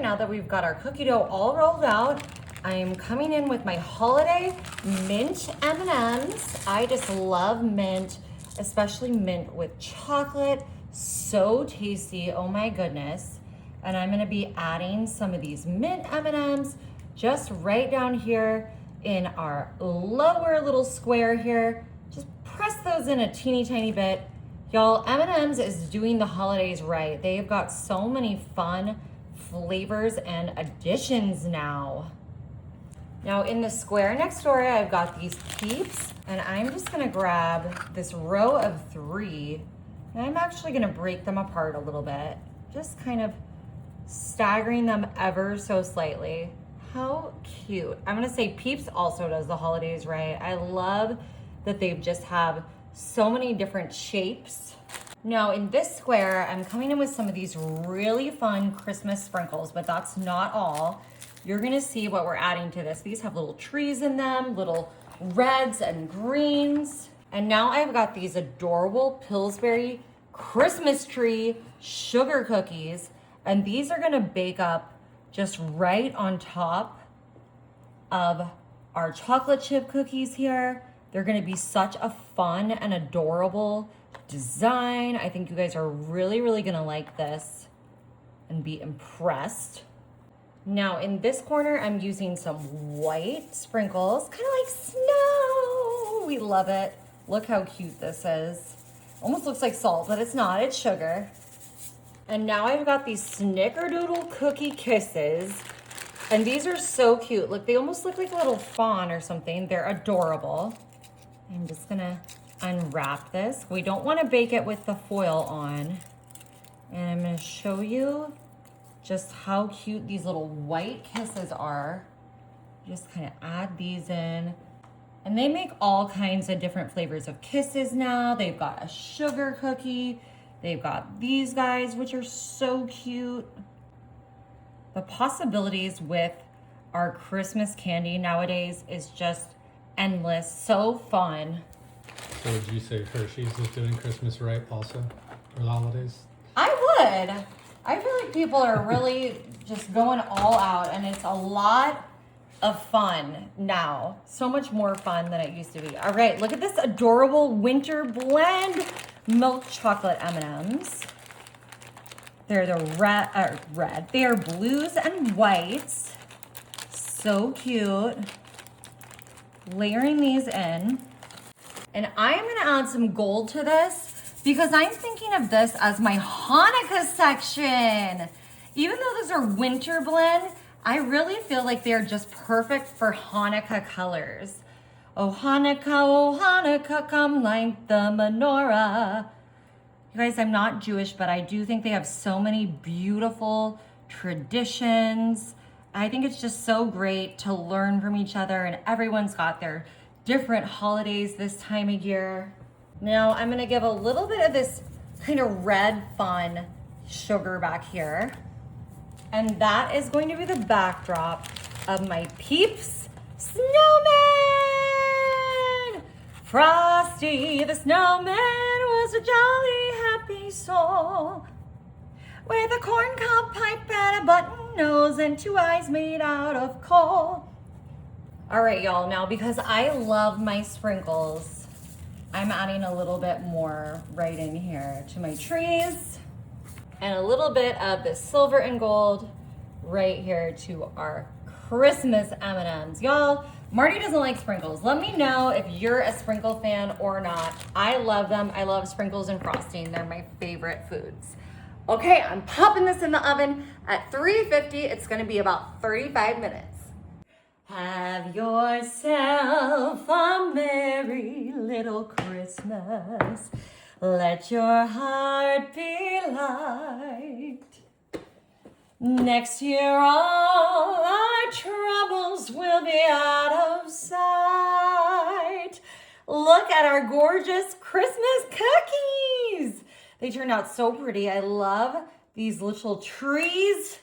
now that we've got our cookie dough all rolled out, I'm coming in with my holiday mint M&Ms. I just love mint, especially mint with chocolate. So tasty, oh my goodness. And I'm gonna be adding some of these mint M&Ms just right down here in our lower little square here. Just press those in a teeny tiny bit. Y'all, M&Ms is doing the holidays right. They've got so many fun flavors and additions now. Now in the square next door, I've got these Peeps, and I'm just gonna grab this row of 3, and I'm actually gonna break them apart a little bit, just kind of staggering them ever so slightly. How cute. I'm gonna say Peeps also does the holidays right. I love that they just have so many different shapes. Now in this square, I'm coming in with some of these really fun Christmas sprinkles, but that's not all. You're gonna see what we're adding to this. These have little trees in them, little reds and greens. And now I've got these adorable Pillsbury Christmas tree sugar cookies. And these are gonna bake up just right on top of our chocolate chip cookies here. They're gonna be such a fun and adorable design. I think you guys are really, really gonna like this and be impressed. Now in this corner, I'm using some white sprinkles, kind of like snow. We love it. Look how cute this is. Almost looks like salt, but it's not, it's sugar. And now I've got these snickerdoodle cookie kisses. And these are so cute. Look, they almost look like a little fawn or something. They're adorable. I'm just gonna unwrap this. We don't wanna bake it with the foil on. And I'm gonna show you just how cute these little white kisses are. Just kind of add these in. And they make all kinds of different flavors of kisses now. They've got a sugar cookie. They've got these guys, which are so cute. The possibilities with our Christmas candy nowadays is just endless, so fun. So would you say Hershey's is doing Christmas right also for the holidays? I would. I feel like people are really just going all out, and it's a lot of fun now. So much more fun than it used to be. All right, look at this adorable winter blend milk chocolate M&Ms. They're the red. They are blues and whites. So cute. Layering these in. And I am gonna add some gold to this because I'm thinking of this as my Hanukkah section. Even though those are winter blend, I really feel like they're just perfect for Hanukkah colors. Oh Hanukkah, come light the menorah. You guys, I'm not Jewish, but I do think they have so many beautiful traditions. I think it's just so great to learn from each other, and everyone's got their different holidays this time of year. Now I'm gonna give a little bit of this kind of red fun sugar back here. And that is going to be the backdrop of my Peeps Snowman! Frosty the Snowman was a jolly happy soul with a corncob pipe and a button nose and 2 eyes made out of coal. All right, y'all, now because I love my sprinkles, I'm adding a little bit more right in here to my trees and a little bit of the silver and gold right here to our Christmas M&Ms. Y'all, Marty doesn't like sprinkles. Let me know if you're a sprinkle fan or not. I love them. I love sprinkles and frosting. They're my favorite foods. Okay, I'm popping this in the oven at 350. It's gonna be about 35 minutes. Have yourself a merry little Christmas. Let your heart be light. Next year all our troubles will be out of sight. Look at our gorgeous Christmas cookies. They turned out so pretty. I love these little trees.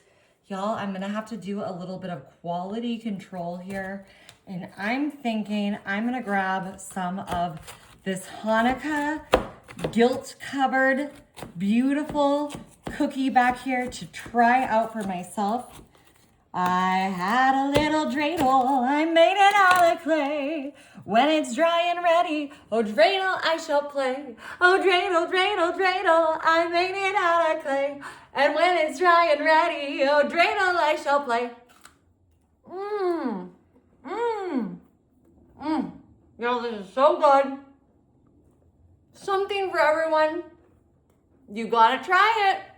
Y'all, I'm gonna have to do a little bit of quality control here. And I'm thinking I'm gonna grab some of this Hanukkah gilt covered, beautiful cookie back here to try out for myself. I had a little dreidel, I made it out of clay. When it's dry and ready, oh dreidel I shall play. Oh dreidel, dreidel, dreidel, I made it out of clay. And when it's dry and ready, oh dreidel I shall play. Mmm, mmm, mmm. Y'all, this is so good. Something for everyone. You gotta try it.